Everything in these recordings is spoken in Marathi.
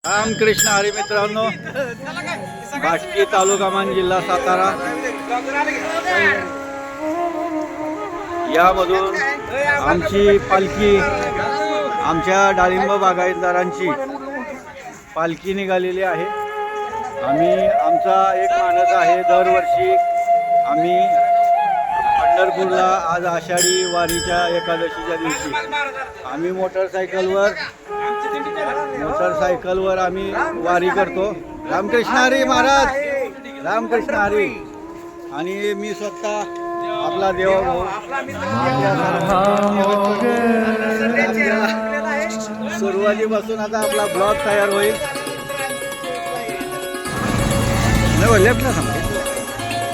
रामकृष्ण हरी मित्रांनो, बाष्की तालुका मान जिल्हा सातारा यामधून आमची पालखी, आमच्या डाळिंब बागायतदारांची पालखी निघालेली आहे। आमचा एक मानस आहे, दरवर्षी आम्ही पंढरपूरला आज आषाढी वारीच्या एकादशीच्या दिवशी आम्ही मोटरसायकलवर आम्ही वारी करतो। रामकृष्ण हरी महाराज, रामकृष्ण हरी। आणि मी स्वतः आपला देवभाऊ सुरुवातीपासून आता आपला ब्लॉग तयार होईल।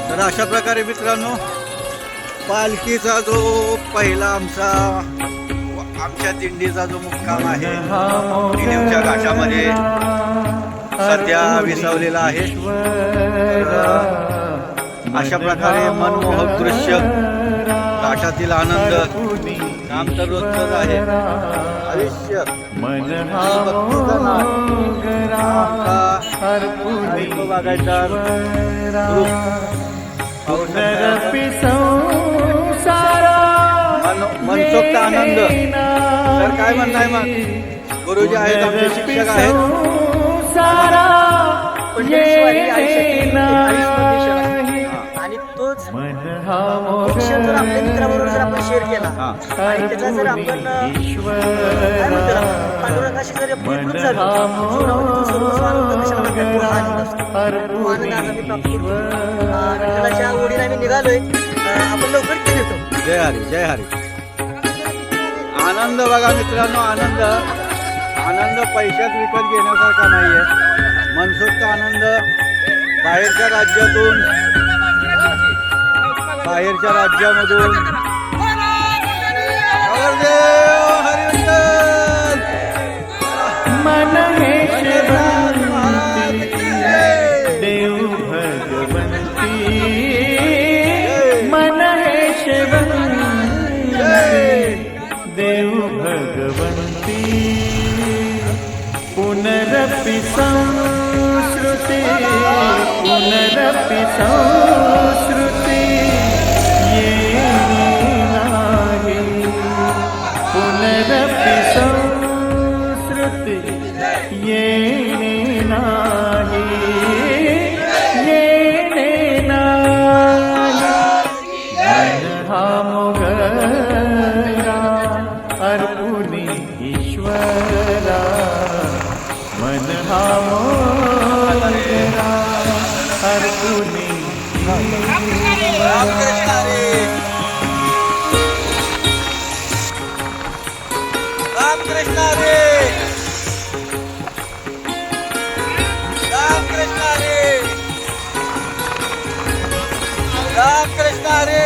तर अशा प्रकारे मित्रांनो, पालखीचा जो पहिला आमच्या दिंडीचा जो मुक्काम आहे निनेवच्या घाटामध्ये सध्या विसावलेला आहे। अशा प्रकारे मनमोहक दृश्य, घाटातील आनंद, काम तर रोजच आहे, आयुष्य बागायतदार मनसोक्त आनंद। तर काय म्हणताय मग, गुरुजी आहेत, आमचे शिक्षक आहेत। आणि तोच क्षण जर आपल्या मित्राबरोबर जर आपण शेअर केला आणि त्याचा जर आपण काय म्हणतो पांडुरंगाशी जर आपण एकरूप झालो, जीवनामध्ये तो सर्वस्व आनंद कशाला म्हणतात, तो आनंद असतो। तो आनंद आज आम्ही प्राप्त करतो। विठ्ठलाच्या ओढीने आम्ही निघालोय, आपण लवकर येतो। जय हरी, जय हरी। आनंद बघा मित्रांनो, आनंद पैशात विकत घेण्यासारखा नाहीये। मनसोक्त आनंद बाहेरच्या राज्यामधून देव भगवंती, मन हे देव भगवंती, पुनरपि संस्कृती, पुनरपि संस्कृती येणे नाही, पुनरपि संस्कृती येणे नाही, येणे नाही। मन हा मोगरा अर्पुनी ईश्वरा, मन हा मोगरा अर्पुनी रामकृष्ण हरी, रामकृष्ण हरी, रामकृष्ण हरी।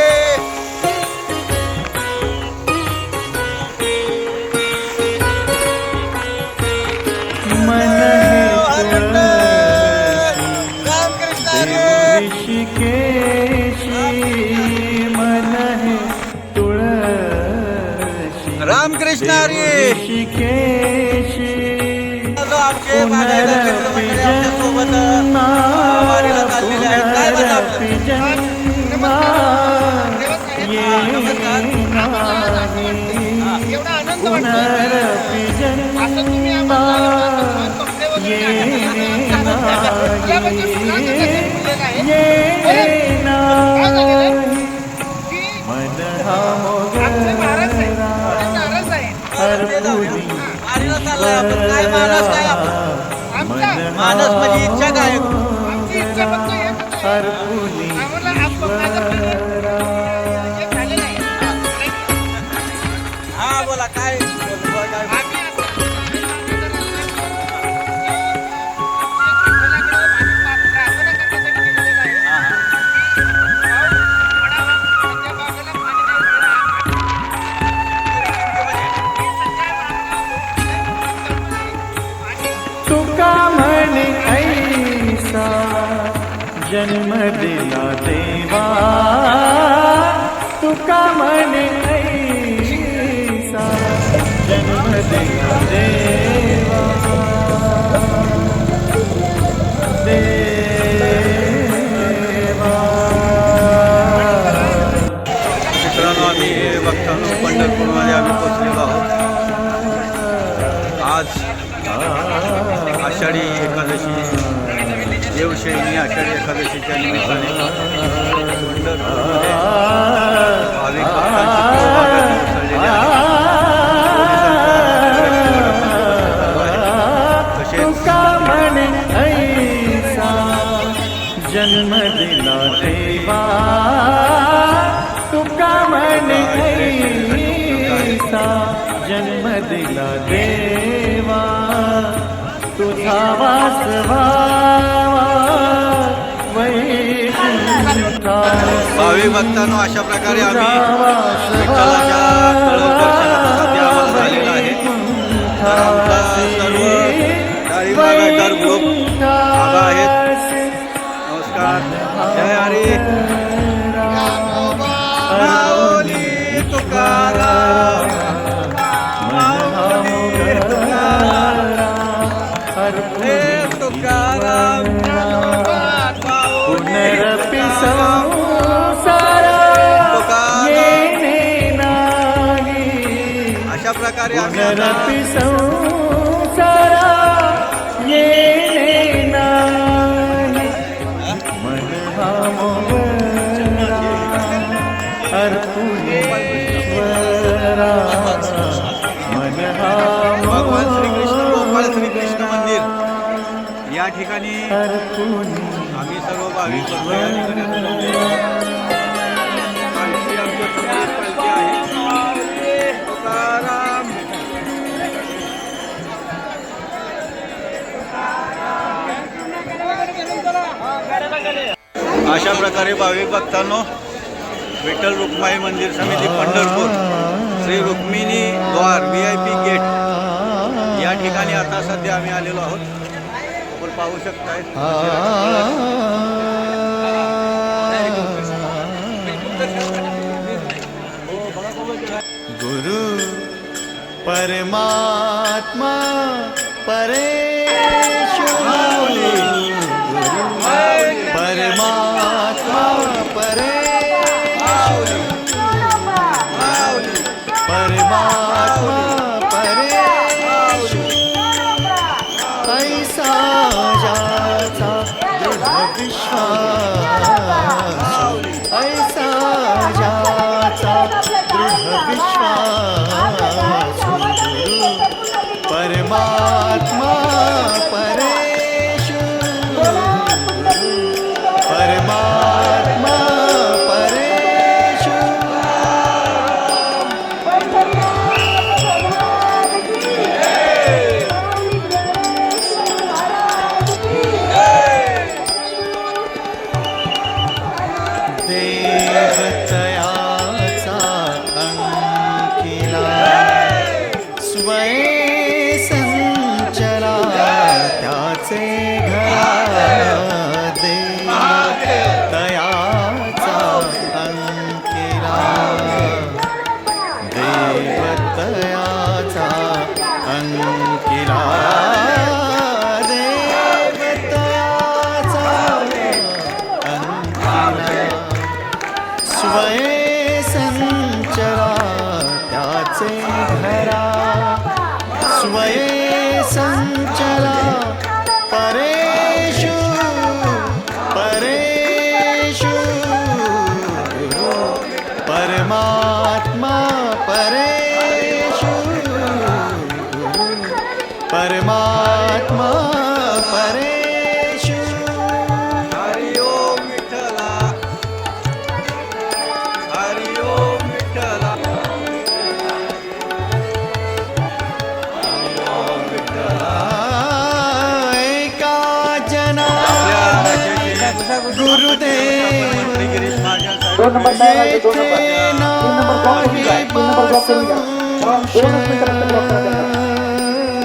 मन ऋषिकेशी, मन हे तुळशी, रामकृष्ण हरी। ऋषिकेशी आमचे बागायतदार सोबत वारीला चाललेले आहेत, काय म्हणता? मन हा मोगरा अर्पुनी मानस म्हणजे इच्छा काय? अर्पुनी हा बोला, काय तुका म्हणे ऐसा जन्म दिला देवा, तुका म्हणे ऐसा जन्म दिला देवा। आषाढी एकादशी देवशैनी आषाढी एकादशीच्या निमित्ताने पंढरपूरमध्ये भाविक भक्तांची प्रभागाने उसळलेली आहे. तुका म्हणे ऐसा जन्म दिला देवा तुका म्हणे ऐसा जन्म दिला देवा तुझा वास व्हावा वैकुंठा भाविक भक्तांनो, अशा प्रकारे आम्ही विठ्ठलाच्या कळव दर्शनाचा सध्या आम्हाला झालेला आहे. तर आमचा सर्व डाळिंबागायदार ग्रुप आगा आहेत. नमस्कार. जय हरी माऊली तुकाराम माऊली तुकाराम हे तुकाराम पुनरपि संसारा येणे नाही अशा प्रकारे आम्ही पुनरपि संसारा येणे नाही मन हा मोगरा अर्पुणेश्वरा मन हा भगवान श्रीकृष्ण गोपाळ श्रीकृष्ण मंदिर या ठिकाणी अर्पुणे आम्ही सर्व भाविक भक्त या ठिकाणी आलेलो आहोत. पालखी आमच्या समोर पालखी आहे. तुकाराम अशा प्रकारे भाविक भक्तांनो, विठ्ठल रुक्माई मंदिर समिती पंढरपूर श्री रुक्मिणी द्वार VIP गेट या ठिकाणी आता सध्या आम्ही आलेलो आहोत. आपण पाहू शकताय गुरु परमात्मा परेश्वर गुरु परमात्मा परेश्वर परमात्मा परेश्वर ऐसा ज्याचा दृढ विश्वास ऐसा ज्याचा दृढ विश्वास गुरु परमात्मा परेश्वर परमात्मा परेश्वर देवतयाचा अंकिला स्वये संचला त्याचे घरा देवतयाचा अंकिला देवतयाचा अंकिला देवतयाचा अंकिला स्वये संचला त्याचे घरा स्वये संचला परेशु परेशु परमात्मा परेशु परमात्मा परेशु हरि ओम विठ्ठला हरि ओम विठ्ठला एका जना आपल्या गुरुदेव मंत्री गिरीश महाजन साहेब दोन नंबर तयार आहे, दोन नंबर.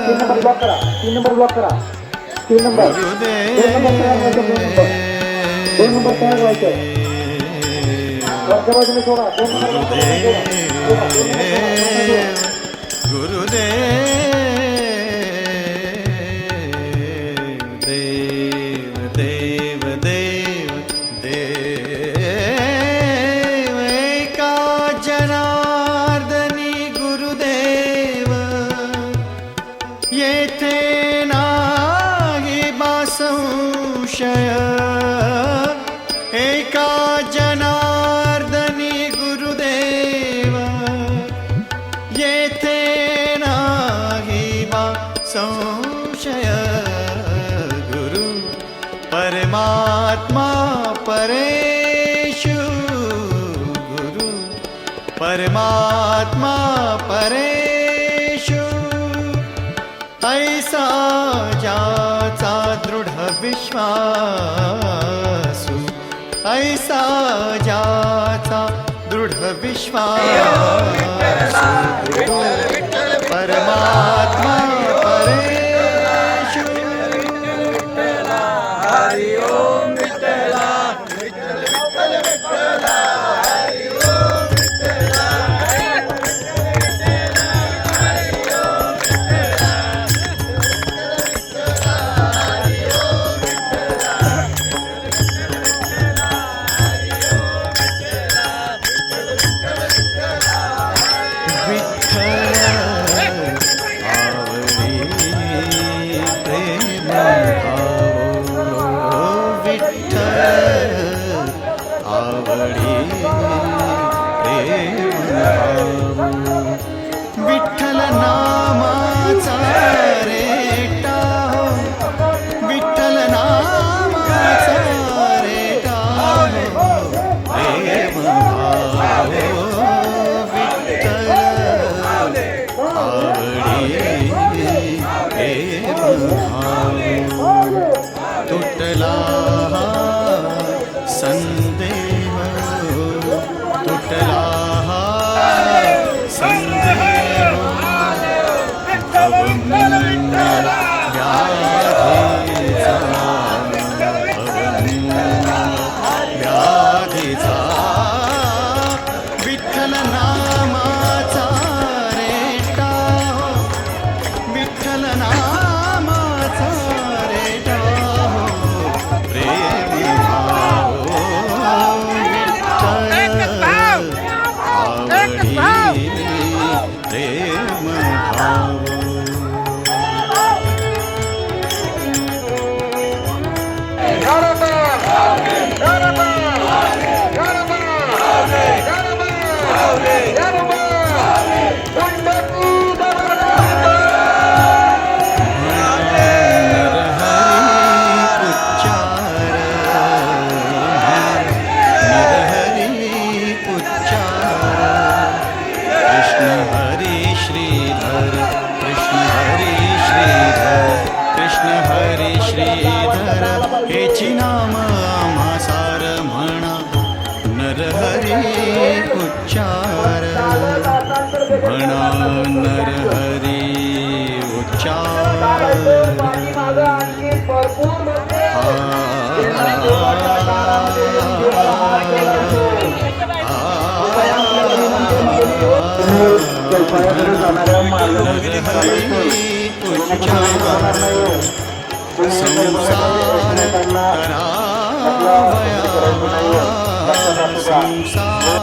तीन नंबर ब्लॉक करा. तीन नंबर ब्लॉक करा. तीन नंबर दोन नंबर तयार व्हायचं. वरच्या बाजूने सोडा. दोन नंबर गुरुदेव देव देव देव देव एका जनार्दनी गुरुदेव येथे ना संशय एका जनार्दनी गुरुदेव येथे नाही बा संशय गुरु परमात्मा परेषु गुरु परमात्मा परेषु ऐसा ज्याचा दृढ विश्वासु ऐसा ज्याचा दृढ विश्वासु परमात्मा परेषु हरि ओम विठ्ठला विठ्ठल विठ्ठल विठ्ठला हरि ओम विठ्ठला विठ्ठल नामाचा रेटा हो विठ्ठल नामाचा रेटा हो प्रेम भाव विठ्ठल आवडी प्रेम भाव तुटला संदेह तुटला व्याधीचा विठ्ठल नामाचा रेटा हो विठ्ठल नामाचा रेटा हो प्रेम भाव विठ्ठल आवडी प्रेम भाव हेची नाम आम्हा सार म्हणा नरहरी उच्चार म्हणा नरहरी उच्चार संसार करावया संसार